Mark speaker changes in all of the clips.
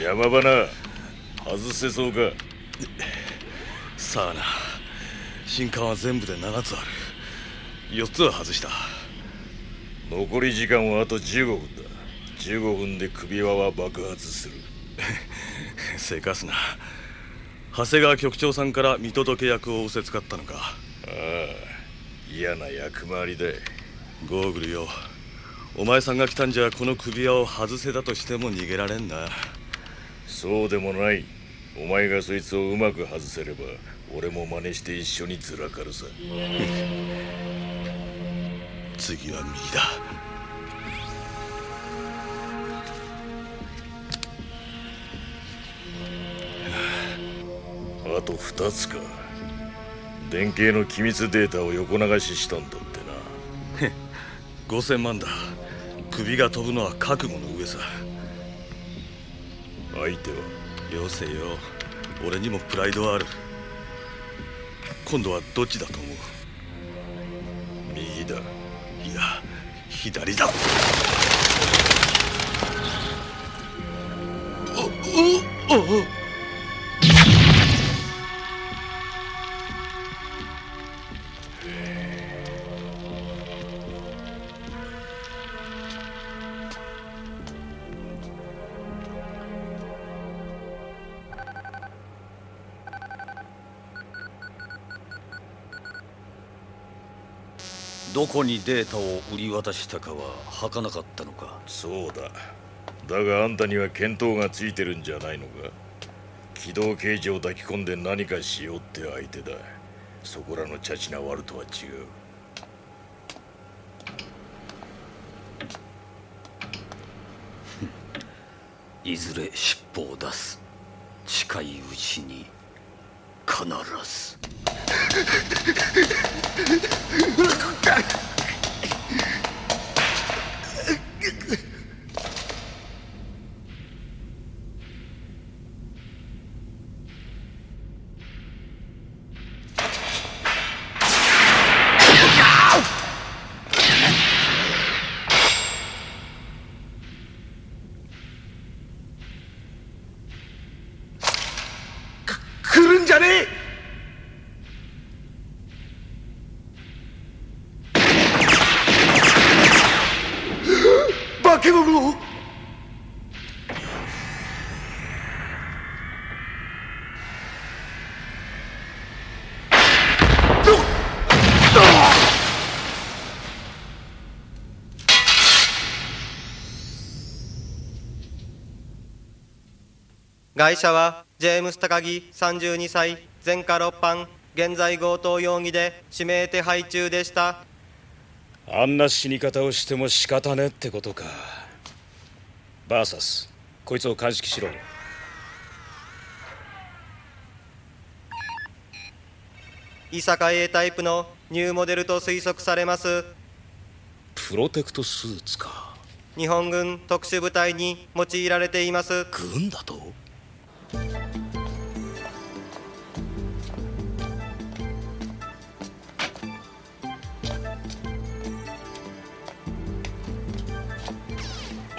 Speaker 1: 山花外せそうか。
Speaker 2: さあな、新刊は全部で7つある。4つは外した。
Speaker 1: 残り時間はあと15分だ。15分で首輪は爆発する。
Speaker 2: せかすな。長谷川局長さんから見届け役を仰せつかったのか。あ
Speaker 1: あ、嫌な役回りだ。
Speaker 2: ゴーグルよ、お前さんが来たんじゃこの首輪を外せたとしても逃げられんな。
Speaker 1: そうでもない。お前がそいつをうまく外せれば俺も真似して一緒にずらかるさ。
Speaker 2: 次は右だ。
Speaker 1: あと2つか。電気の機密データを横流ししたんだってな。
Speaker 2: 5000万だ。首が飛ぶのは覚悟の上さ。
Speaker 1: 相手は
Speaker 2: よせよ、俺にもプライドはある。今度はどっちだと思う？
Speaker 1: 右だ。
Speaker 2: いや、左だ。どこにデータを売り渡したかは吐かなかったのか。
Speaker 1: そうだ。だがあんたには見当がついてるんじゃないのか。機動刑事を抱き込んで何かしようって相手だ。そこらのチャチなワルとは違う。
Speaker 2: いずれ尻尾を出す。近いうちに必ず。
Speaker 3: 来るんじゃねえ。化け物。
Speaker 4: ガイシャはジェームス高木32歳、前科6犯、現在強盗容疑で指名手配中でした。
Speaker 5: あんな死に方をしても仕方ねってことか。バーサス、こいつを鑑識しろ。
Speaker 4: 伊坂 A タイプのニューモデルと推測されます。
Speaker 5: プロテクトスーツか。
Speaker 4: 日本軍特殊部隊に用いられています。
Speaker 2: 軍だと？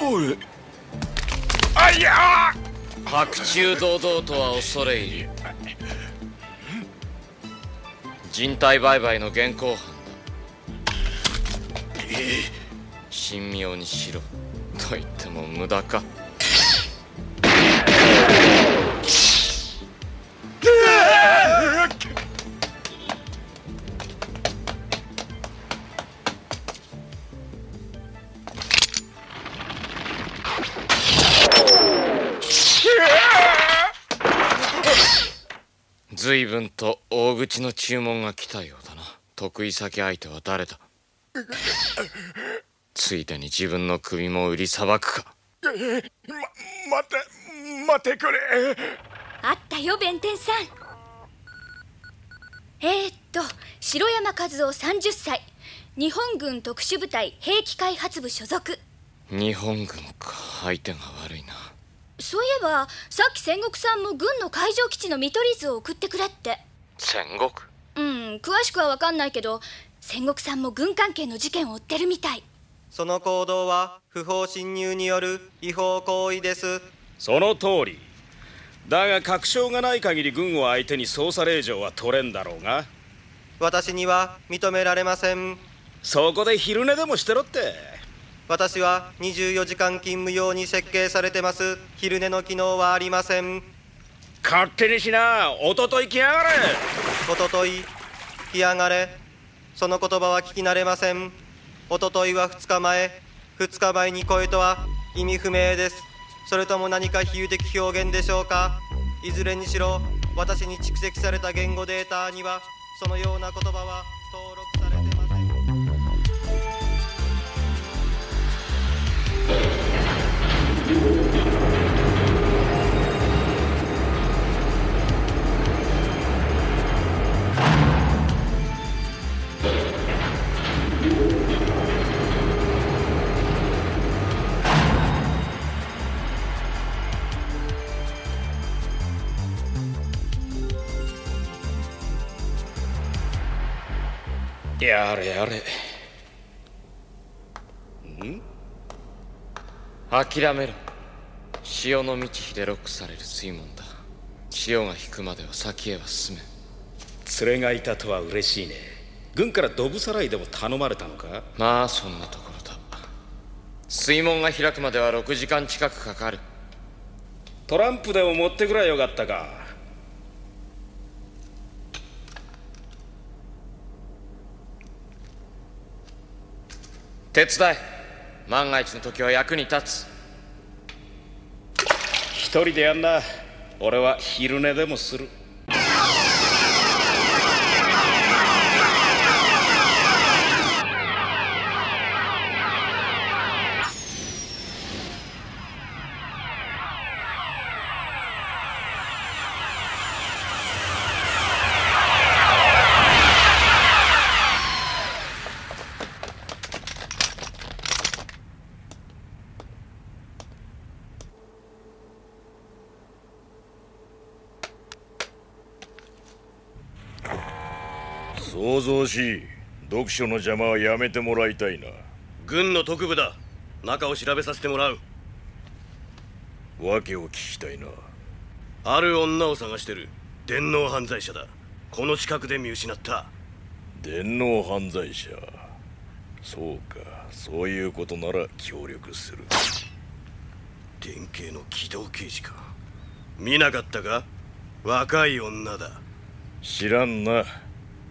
Speaker 3: おい。あいや。
Speaker 6: 白昼堂々とは恐れ入る。人体売買の現行犯だ。神妙にしろと言っても無駄か。随分と大口の注文が来たようだな。得意先相手は誰だ？ついでに自分の首も売りさばくか。
Speaker 3: 待てくれ。
Speaker 7: あったよ、弁天さん。城山和夫30歳、日本軍特殊部隊兵器開発部所属。
Speaker 6: 日本軍か。相手が悪いな。
Speaker 7: そういえばさっき戦国さんも軍の海上基地の見取り図を送ってくれって。
Speaker 6: 戦国？
Speaker 7: 詳しくは分かんないけど戦国さんも軍関係の事件を追ってるみたい。
Speaker 4: その行動は不法侵入による違法行為です。
Speaker 5: その通りだが確証がない限り軍を相手に捜査令状は取れんだろうが。
Speaker 4: 私には認められません。
Speaker 5: そこで昼寝でもしてろって。
Speaker 4: 私は24時間勤務用に設計されてます。昼寝の機能はありません。
Speaker 5: 勝手にしな。おととい来やがれ。
Speaker 4: おととい来やがれ、その言葉は聞き慣れません。おとといは2日前、2日前に声とは意味不明です。それとも何か比喩的表現でしょうか。いずれにしろ私に蓄積された言語データにはそのような言葉は登録されてません。
Speaker 5: やれやれ。
Speaker 6: 諦めろ。潮の満ち干でロックされる水門だ。潮が引くまでは先へは進めん。
Speaker 5: 連れがいたとは嬉しいね。軍からドブさらいでも頼まれたのか。
Speaker 6: まあそんなところだ。水門が開くまでは6時間近くかかる。
Speaker 5: トランプでも持ってくらよかったか。
Speaker 6: 手伝え。万が一の時は役に立つ。
Speaker 5: 一人でやんな。俺は昼寝でもする。
Speaker 1: 想像し、読書の邪魔はやめてもらいたいな。
Speaker 8: 軍の特務だ。中を調べさせてもらう。
Speaker 1: 訳を聞きたいな。
Speaker 8: ある女を探してる。電脳犯罪者だ。この近くで見失った。
Speaker 1: 電脳犯罪者。そうか、そういうことなら協力する。
Speaker 8: 典型の機動刑事か。見なかったか。若い女だ。
Speaker 1: 知らんな。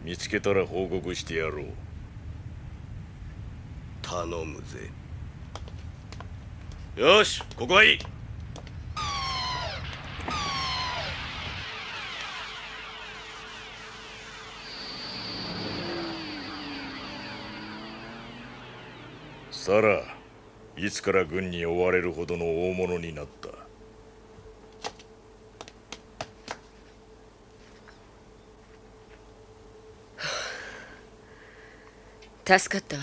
Speaker 1: 見つけたら報告してやろう。
Speaker 8: 頼むぜ。よし、ここはいい。
Speaker 1: サラ、いつから軍に追われるほどの大物になった？
Speaker 9: 助かったわ。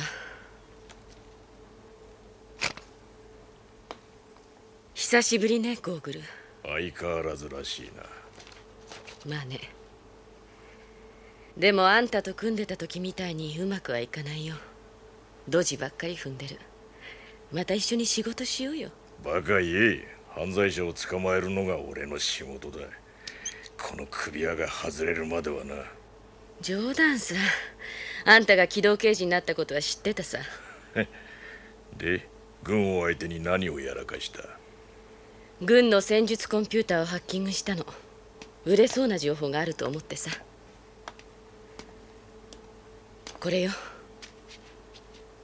Speaker 9: 久しぶりね、ゴーグル。
Speaker 1: 相変わらずらしいな。
Speaker 9: まあね。でもあんたと組んでた時みたいにうまくはいかないよ。ドジばっかり踏んでる。また一緒に仕事しようよ。
Speaker 1: バカ言え。犯罪者を捕まえるのが俺の仕事だ。この首輪が外れるまではな。
Speaker 9: 冗談さ。あんたが機動刑事になったことは知ってたさ。
Speaker 1: で、軍を相手に何をやらかした？
Speaker 9: 軍の戦術コンピューターをハッキングしたの。売れそうな情報があると思ってさ。これよ。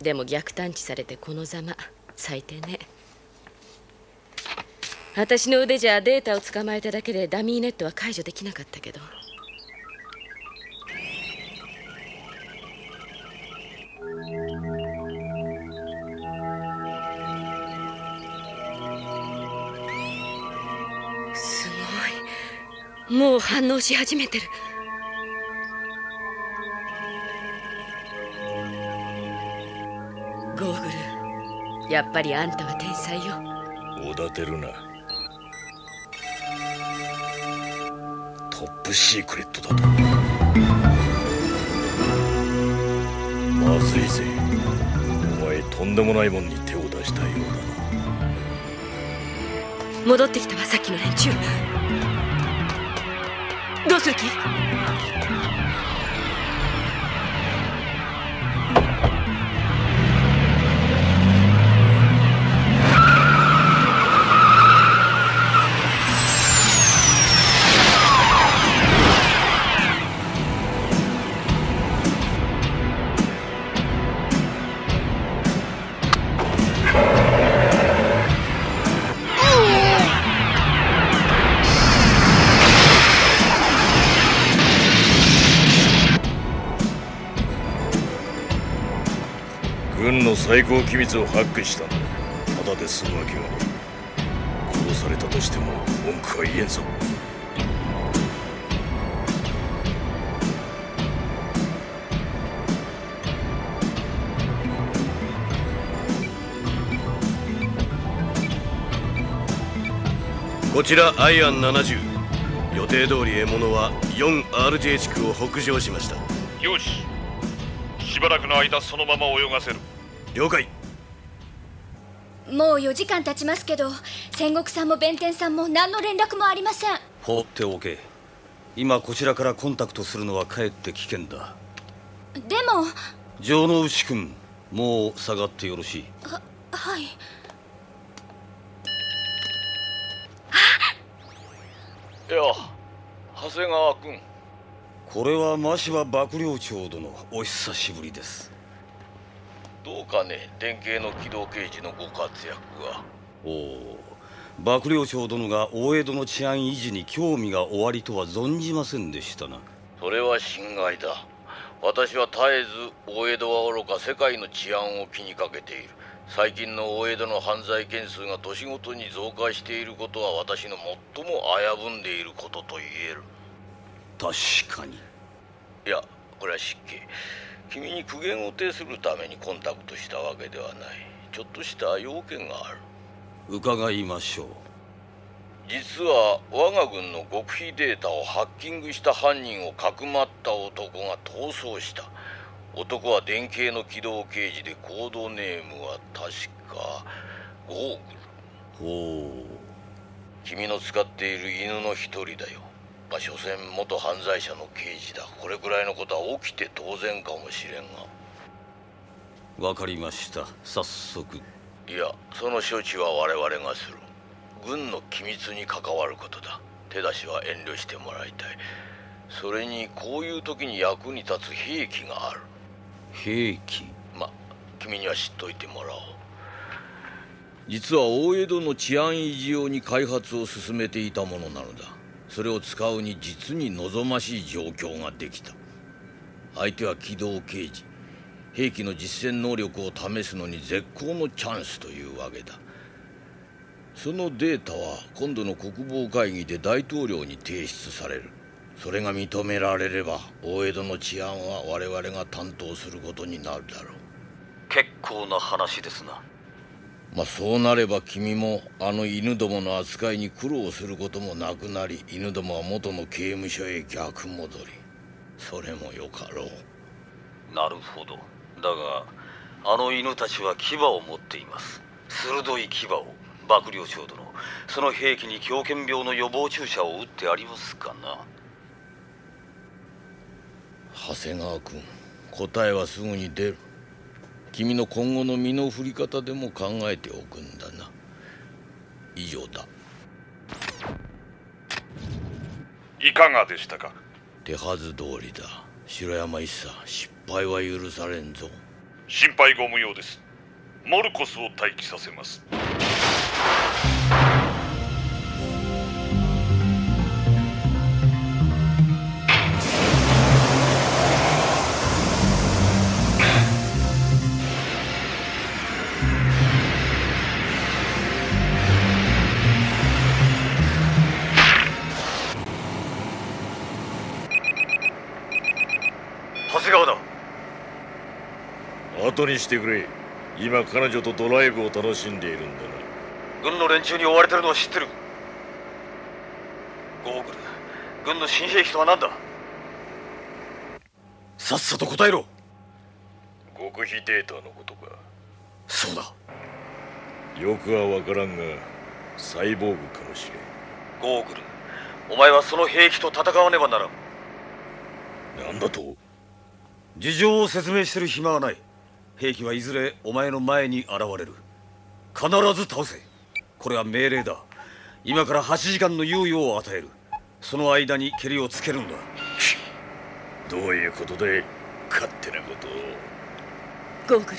Speaker 9: でも逆探知されてこのざま。最低ね。私の腕じゃデータを捕まえただけでダミーネットは解除できなかったけど。すごい。もう反応し始めてる。ゴーグル、やっぱりあんたは天才よ。
Speaker 1: おだてるな。トップシークレットだと。まずいぜ。お前とんでもないもんに手を出したようだな。
Speaker 9: 戻ってきたわ、さっきの連中。どうする気？
Speaker 1: 軍の最高機密をハックしたんだ。ただで済むわけがねえ。殺されたとしても文句は言えんぞ。
Speaker 8: こちらアイアン70、予定通り獲物は 4RJ 地区を北上しました。
Speaker 3: よし、しばらくの間そのまま泳がせる。
Speaker 8: 了解。
Speaker 7: もう4時間経ちますけど、戦国さんも弁天さんも何の連絡もありません。
Speaker 2: 放っておけ。今こちらからコンタクトするのはかえって危険だ。
Speaker 7: でも
Speaker 2: 城之内君、もう下がってよろしい。
Speaker 7: はい。
Speaker 1: いや、長谷川君。
Speaker 2: これは真柴幕僚長殿、お久しぶりです。
Speaker 1: どうかね、典型の機動刑事のご活躍は。
Speaker 2: おお、幕僚長殿が大江戸の治安維持に興味がおありとは存じませんでしたな。
Speaker 1: それは心外だ。私は絶えず大江戸はおろか世界の治安を気にかけている。最近の大江戸の犯罪件数が年ごとに増加していることは私の最も危ぶんでいることと言える。
Speaker 2: 確かに。
Speaker 1: いや、これは失敬。君に苦言を呈するためにコンタクトしたわけではない。ちょっとした要件がある。
Speaker 2: 伺いましょう。
Speaker 1: 実は我が軍の極秘データをハッキングした犯人をかくまった男が逃走した。男は典型の機動刑事でコードネームは確かゴーグル。
Speaker 2: ほう。
Speaker 1: 君の使っている犬の一人だよ。まあ所詮元犯罪者の刑事だ。これくらいのことは起きて当然かもしれんが。
Speaker 2: わかりました。早速。
Speaker 1: いや、その処置は我々がする。軍の機密に関わることだ。手出しは遠慮してもらいたい。それにこういう時に役に立つ兵器がある。
Speaker 2: 兵器？
Speaker 1: ま、君には知っといてもらおう。実は大江戸の治安維持用に開発を進めていたものなのだ。それを使うに実に望ましい状況ができた。相手は機動刑事。兵器の実戦能力を試すのに絶好のチャンスというわけだ。そのデータは今度の国防会議で大統領に提出される。それが認められれば大江戸の治安は我々が担当することになるだろう。
Speaker 2: 結構な話ですな。
Speaker 1: まあそうなれば君もあの犬どもの扱いに苦労することもなくなり、犬どもは元の刑務所へ逆戻り。それもよかろう。
Speaker 2: なるほど。だがあの犬たちは牙を持っています。鋭い牙を。幕僚長殿、その兵器に狂犬病の予防注射を打ってありますかな。
Speaker 1: 長谷川君、答えはすぐに出る。君の今後の身の振り方でも考えておくんだな。以上だ。
Speaker 3: いかがでしたか？
Speaker 1: 手はず通りだ。城山一茶、失敗は許されんぞ。
Speaker 3: 心配ご無用です。モルコスを待機させます。
Speaker 2: 長谷川だ。
Speaker 1: 後にしてくれ。今彼女とドライブを楽しんでいるんだな。
Speaker 2: 軍の連中に追われてるのは知ってる。ゴーグル、軍の新兵器とは何だ。さっさと答えろ。
Speaker 1: 極秘データのことか。
Speaker 2: そうだ。
Speaker 1: よくは分からんが、サイボーグかもしれん。
Speaker 2: ゴーグル、お前はその兵器と戦わねばならん。
Speaker 1: なんだと？
Speaker 2: 事情を説明してる暇はない。兵器はいずれお前の前に現れる。必ず倒せ。これは命令だ。今から8時間の猶予を与える。その間にケリをつけるんだ。
Speaker 1: どういうことで勝手なことを。
Speaker 9: ゴーグル、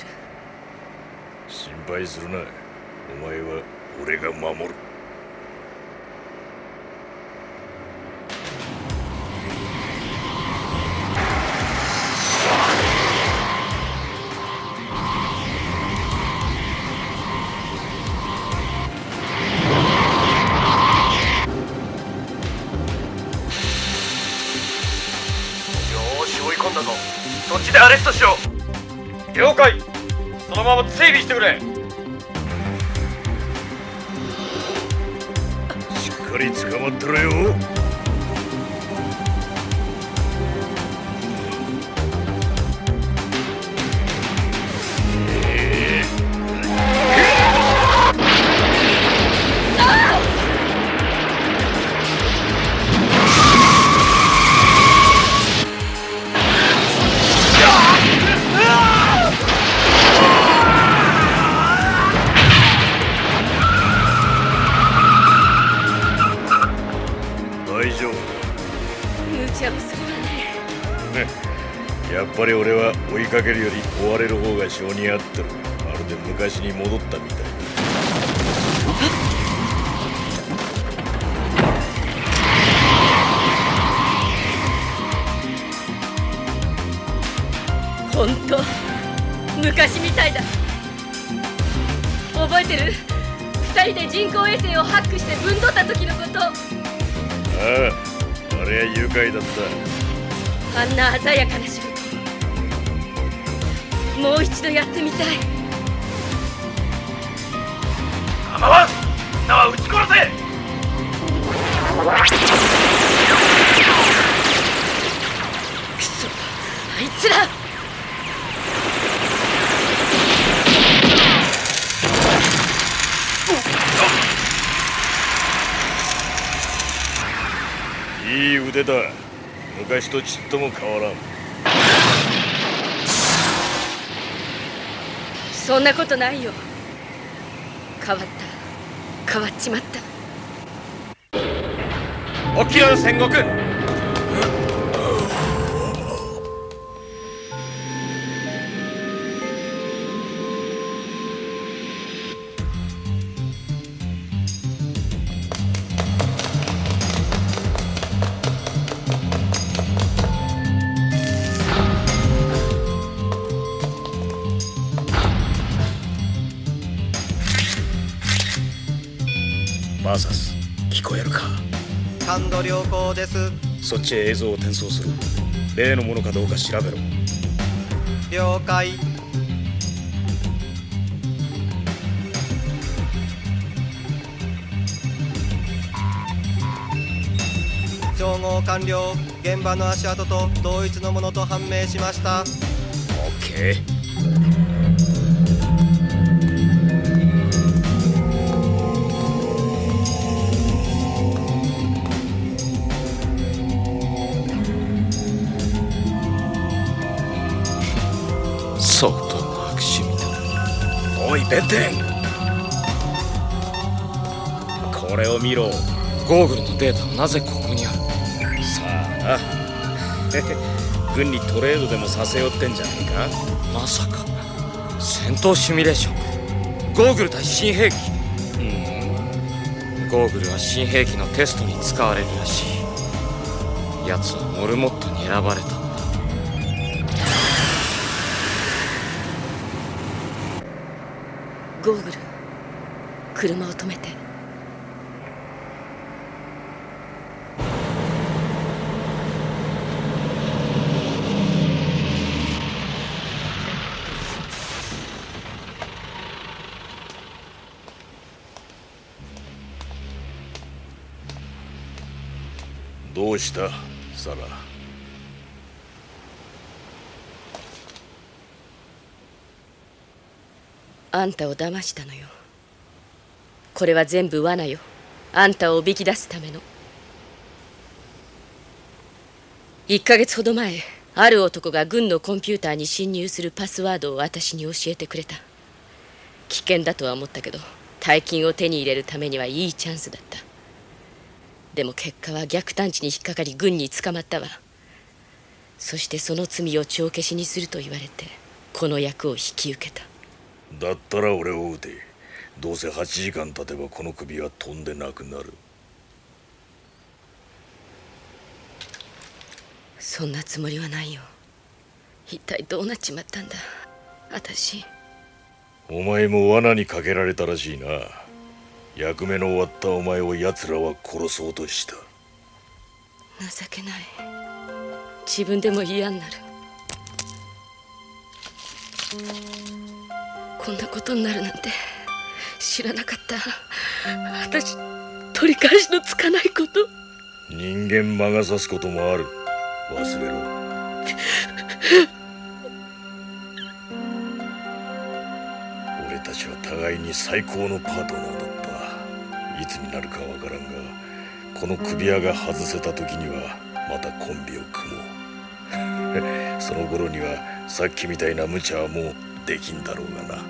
Speaker 1: 心配するな。お前は俺が守る。
Speaker 2: そっちでアレストしろ。了解。そのまま追尾してくれ。
Speaker 1: しっかり捕まってろよ。やっぱり俺は追いかけるより追われる方が性に合ってる。まるで昔に戻ったみたいだ。
Speaker 9: 本当昔みたいだ。覚えてる？2人で人工衛星をハックしてぶんどった時のこと。
Speaker 1: ああ、あれは愉快だった。
Speaker 9: あんな鮮やかな仕事もう一度やってみたい。
Speaker 2: 構わん。みんなは撃ち殺せ。
Speaker 9: くそ、あいつら。
Speaker 1: いい腕だ。昔とちっとも変わらん。
Speaker 9: そんなことないよ。変わった、変わっちまった。
Speaker 6: 起きろよ戦国。
Speaker 5: バーサス、聞こえるか？
Speaker 4: 感度良好です。
Speaker 5: そっちへ映像を転送する。例のものかどうか調べろ。
Speaker 4: 了解。照合完了。現場の足跡と同一のものと判明しました。
Speaker 5: オッケー。
Speaker 6: 相当の悪趣味だ。
Speaker 5: おいベッテン、これを見ろ。
Speaker 6: ゴーグルのデータはなぜここにある？
Speaker 5: さあな軍にトレードでもさせよってんじゃねえか。
Speaker 6: まさか戦闘シミュレーション。ゴーグル対新兵器。ゴーグルは新兵器のテストに使われるらしい。奴はモルモットに選ばれたんだ。
Speaker 9: ゴーグル、車を止めて。
Speaker 1: どうしたサラ？
Speaker 9: あんたを騙したのよ。これは全部罠よ。あんたをおびき出すための。1ヶ月ほど前、ある男が軍のコンピューターに侵入するパスワードを私に教えてくれた。危険だとは思ったけど、大金を手に入れるためにはいいチャンスだった。でも結果は逆探知に引っかかり軍に捕まったわ。そしてその罪を帳消しにすると言われて、この役を引き受けた。
Speaker 8: だったら俺を撃て。どうせ8時間経てばこの首は飛んでなくなる。
Speaker 9: そんなつもりはないよ。一体どうなっちまったんだ私。
Speaker 8: お前も罠にかけられたらしいな。役目の終わったお前を奴らは殺そうとした。
Speaker 9: 情けない。自分でも嫌になる。こんなことになるなんて知らなかった。私取り返しのつかないこと。
Speaker 8: 人間魔が差すこともある。忘れろ。俺たちは互いに最高のパートナーだった。いつになるかわからんが、この首輪が外せた時にはまたコンビを組もう。その頃にはさっきみたいな無茶はもうできんだろうがな。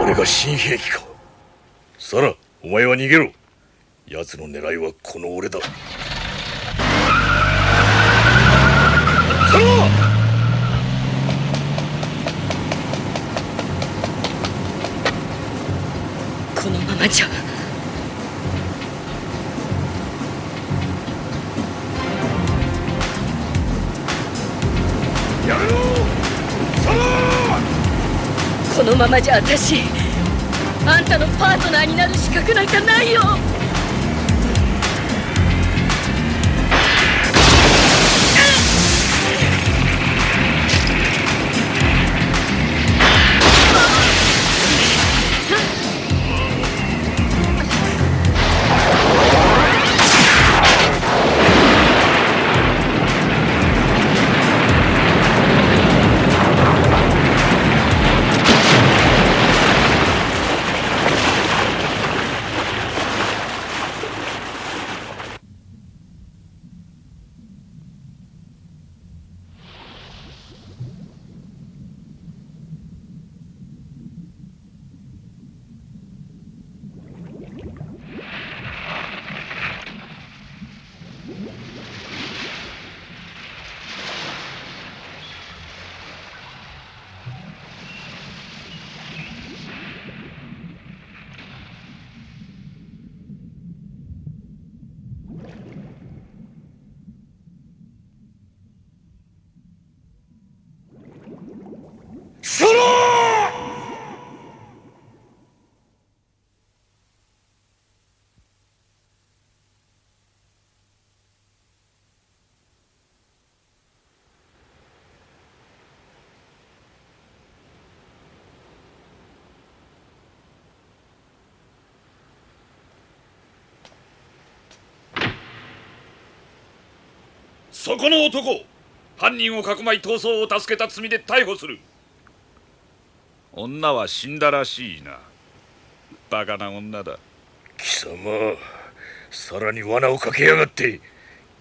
Speaker 8: 俺が新兵器か。サラ、お前は逃げろ。奴の狙いはこの俺だ。サラ！
Speaker 9: このままじゃ。
Speaker 8: やめろ！サラ！
Speaker 9: このままじゃ私、あんたのパートナーになる資格なんかないよ。
Speaker 3: そこの男、犯人をかくまい逃走を助けた罪で逮捕する。女は死んだらしいな。バカな女だ。
Speaker 8: 貴様、さらに罠をかけやがって。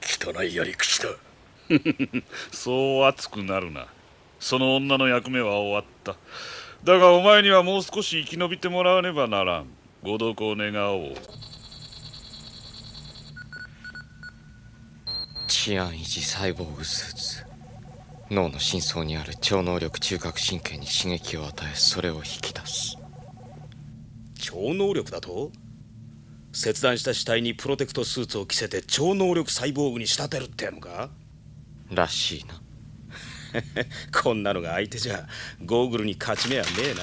Speaker 8: 汚いやり口だ。
Speaker 3: そう熱くなるな。その女の役目は終わった。だがお前にはもう少し生き延びてもらわねばならん。ご同行願おう。
Speaker 6: 治安維持サイボーグスーツ。脳の深層にある超能力中核神経に刺激を与え、それを引き出す。
Speaker 5: 超能力だと？切断した死体にプロテクトスーツを着せて超能力サイボーグに仕立てるってのか？
Speaker 6: らしいな。
Speaker 5: こんなのが相手じゃゴーグルに勝ち目はねえな。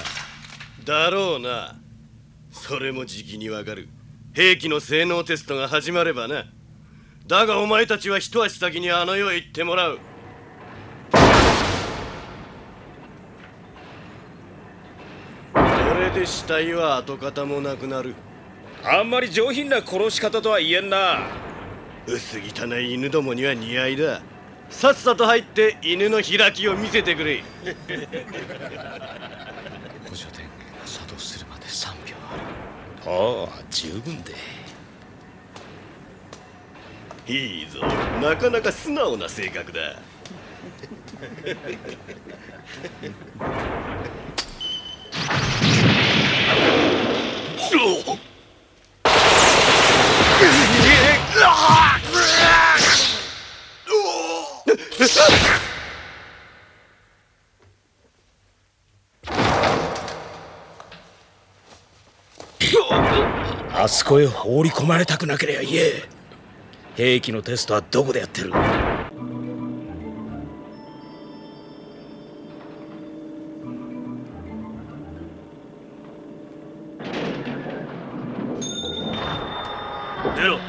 Speaker 8: だろうな。それもじきにわかる。兵器の性能テストが始まればな。だがお前たちは一足先にあの世へ行ってもらう。これで死体は跡形もなくなる。
Speaker 5: あんまり上品な殺し方とは言えんな。
Speaker 10: 薄汚い犬どもには似合いだ。さっさと入って犬の開きを見せてくれ。
Speaker 5: 補助電源が作動するまで3秒ある。ああ、十分で。
Speaker 10: いいぞ、なかなか素直な性格だ。
Speaker 5: あそこへ放り込まれたくなければ言え。兵器のテストはどこでやってる？
Speaker 10: 出ろ。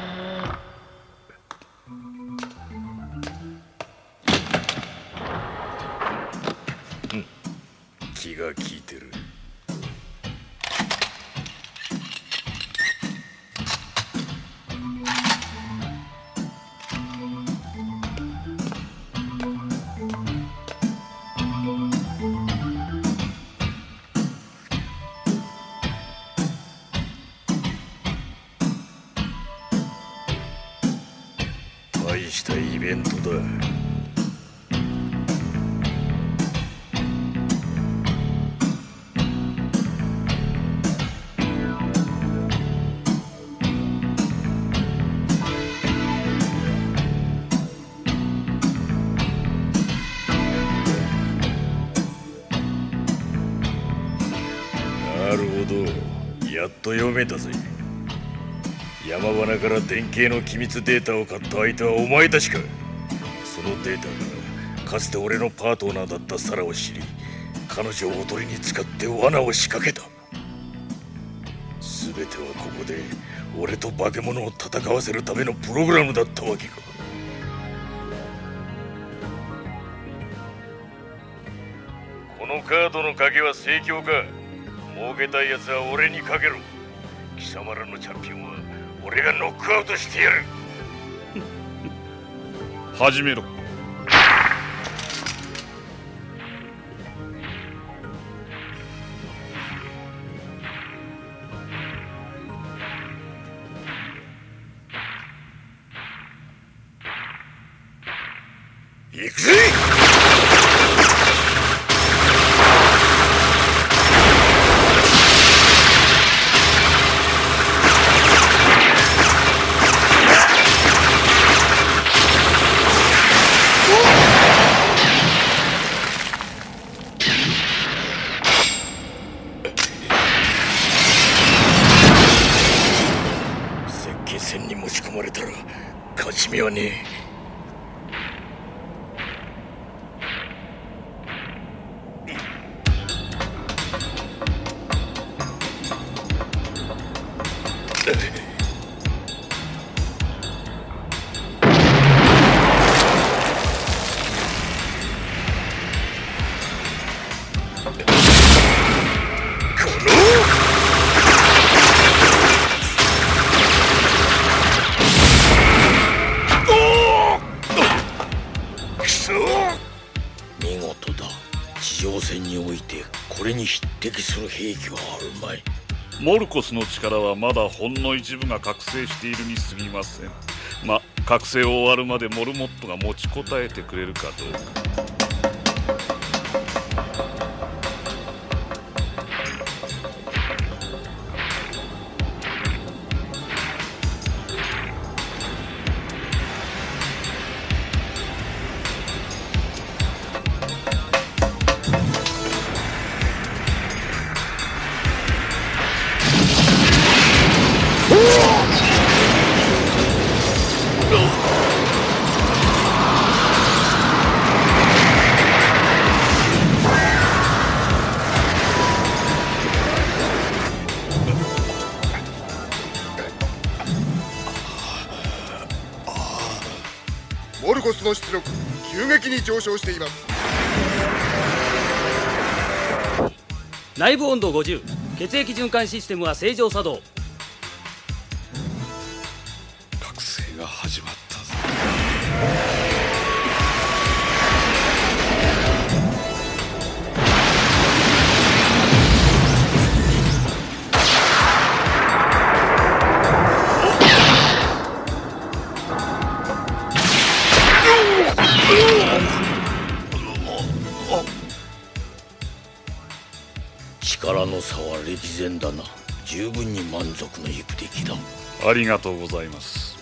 Speaker 8: 気が利いてる。大したイベントだ。なるほど、やっと読めたぜ。山花から電形の機密データを買った相手はお前たちか。そのデータからかつて俺のパートナーだったサラを知り、彼女をおとりに使って罠を仕掛けた。全てはここで俺と化け物を戦わせるためのプログラムだったわけか。このカードの賭けは盛況か。儲けたい奴は俺にかけろ。貴様らのチャンピオンは俺がノックアウトしてやる。
Speaker 3: 始めろ。
Speaker 8: 行くぜ。戦に持ち込まれたら勝ち目はねえ。見事だ。地上戦においてこれに匹敵する兵器はあるまい。
Speaker 3: モルコスの力はまだほんの一部が覚醒しているに過ぎません。覚醒を終わるまでモルモットが持ちこたえてくれるかどうか。
Speaker 11: モルコスの出力急激に上昇しています。
Speaker 12: 内部温度50、血液循環システムは正常作動。
Speaker 3: 覚醒が始まった。
Speaker 1: 力の差は歴然だな。十分に満足のいく出来だ。
Speaker 3: ありがとうございます、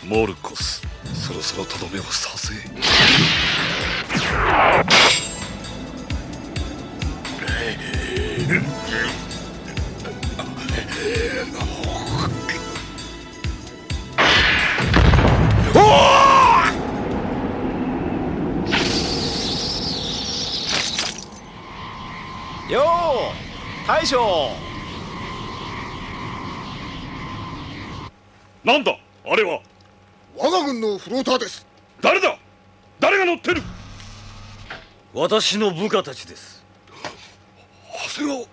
Speaker 3: モルコス。そろそろとどめを刺せ。
Speaker 13: よう大将。
Speaker 3: なんだあれは。
Speaker 11: 我が軍のフローターです。
Speaker 3: 誰だ。誰が乗ってる。
Speaker 2: 私の部下たちです。
Speaker 3: 長谷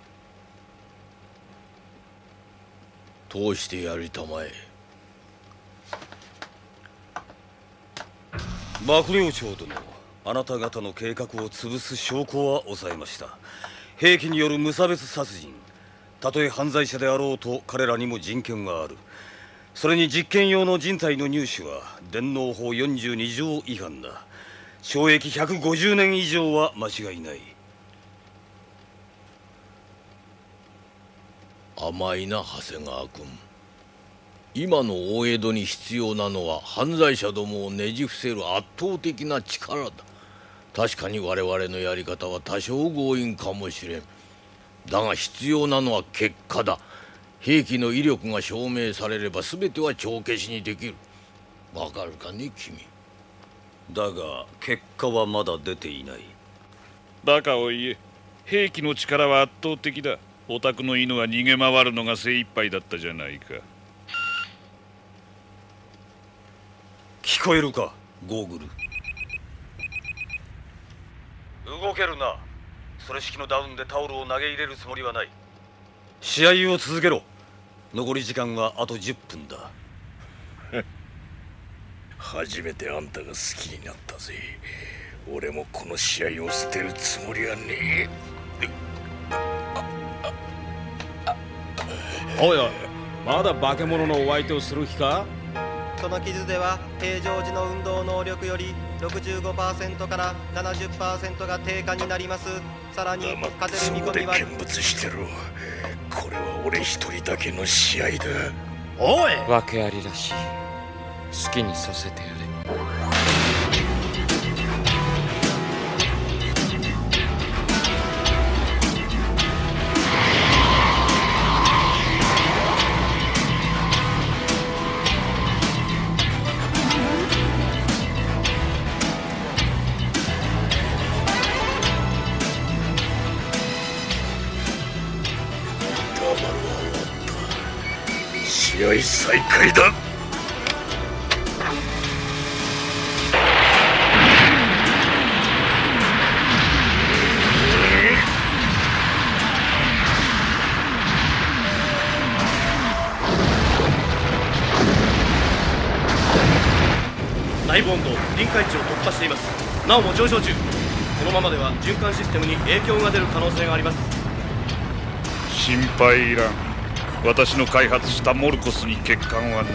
Speaker 3: 川。
Speaker 1: 通してやりたまえ。
Speaker 2: 幕僚長殿、あなた方の計画を潰す証拠は抑えました。兵器による無差別殺人、たとえ犯罪者であろうと彼らにも人権がある。それに実験用の人体の入手は電脳法42条違反だ。懲役150年以上は間違いない。
Speaker 1: 甘いな長谷川君。今の大江戸に必要なのは犯罪者どもをねじ伏せる圧倒的な力だ。確かに我々のやり方は多少強引かもしれん。だが必要なのは結果だ。兵器の威力が証明されれば全ては帳消しにできる。わかるかね君。
Speaker 2: だが結果はまだ出ていない。
Speaker 3: バカを言え。兵器の力は圧倒的だ。お宅の犬は逃げ回るのが精一杯だったじゃないか。
Speaker 2: 聞こえるかゴーグル。動けるな。それ式のダウンでタオルを投げ入れるつもりはない。試合を続けろ。残り時間はあと10分だ。
Speaker 8: 初めてあんたが好きになったぜ。俺もこの試合を捨てるつもりはねえ。
Speaker 5: おいおい、まだ化け物のお相手をする気か。
Speaker 4: その傷では平常時の運動能力より 65% から 70% が低下になります。さらに勝てる見込みは。
Speaker 8: そこで見物してろ。これは俺一人だけの試合だ。
Speaker 5: おい、
Speaker 6: 訳ありらしい。好きにさせてやれ。
Speaker 8: 試合再開だ。
Speaker 12: 内部温度臨界値を突破しています。なおも上昇中。このままでは循環システムに影響が出る可能性があります。
Speaker 3: 心配いらん。私の開発したモルコスに欠陥はない。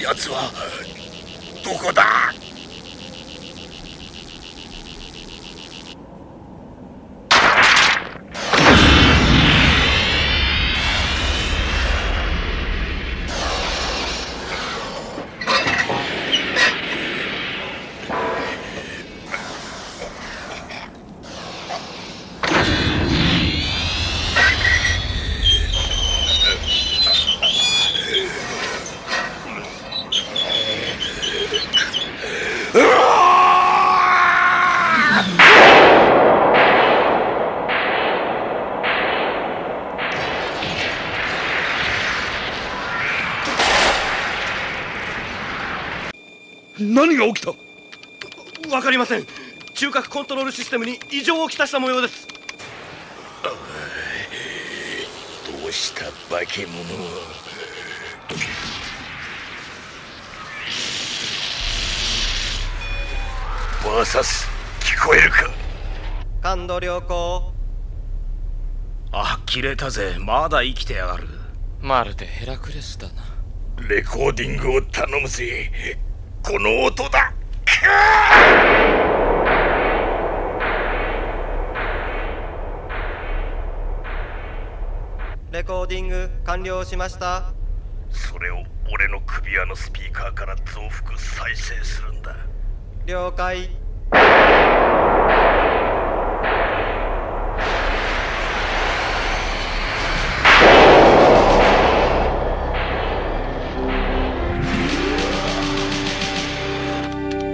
Speaker 8: 奴はどこだ。
Speaker 3: 何が起きた？
Speaker 12: わかりません。中核コントロールシステムに異常をきたした模様です。
Speaker 8: どうした化け物は。バーサス、聞こえるか？
Speaker 4: 感度良好。
Speaker 5: 切れたぜ。まだ生きてやがる。
Speaker 6: まるでヘラクレスだな。
Speaker 8: レコーディングを頼むぜ。この音だ。
Speaker 4: レコーディング完了しました。
Speaker 8: それを俺の首輪のスピーカーから増幅再生するんだ。
Speaker 4: 了解。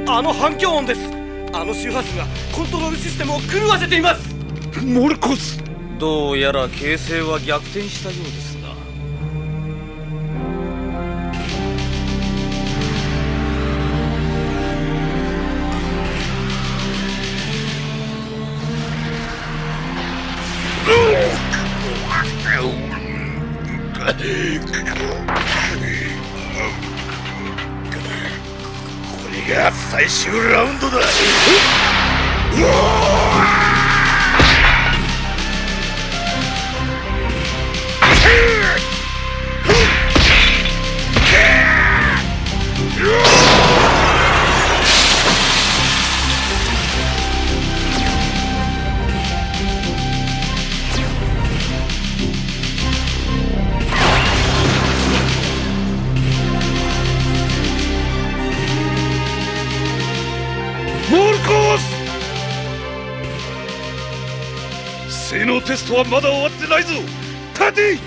Speaker 12: あの反響音です。あの周波数がコントロールシステムを狂わせています。
Speaker 3: モルコス。
Speaker 2: どうやら形勢は逆転したようですな。
Speaker 8: これが最終ラウンドだ。
Speaker 3: モルコス！性能テストはまだ終わってないぞ。立て！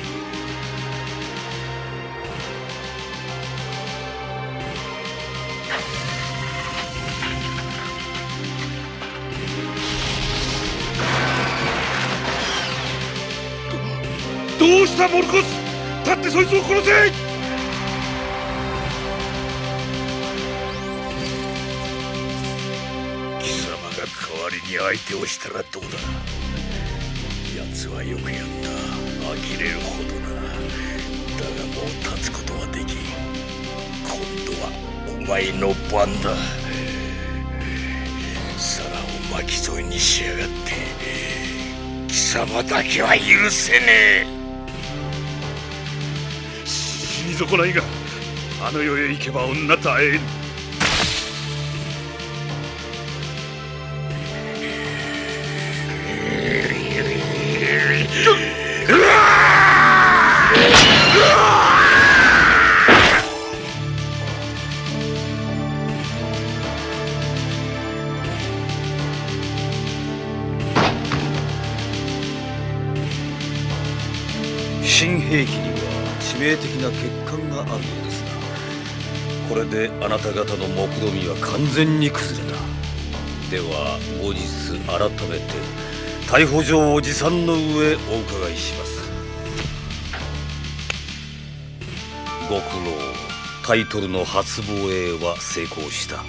Speaker 3: どうしたモルコス！立ってそいつを殺せ！
Speaker 8: 代わりに相手をしたらどうだ。奴はよくやった。呆れるほどな。だがもう立つことはできん。今度はお前の番だ。皿を巻き添えにしやがって貴様だけは許せねえ。
Speaker 3: 死に損ないがあの世へ行けば女と会える。
Speaker 2: 新兵器には致命的な欠陥があるようですが、これであなた方の目論見は完全に崩れた。では後日改めて逮捕状を持参の上お伺いします。ご苦労。タイトルの初防衛は成功した。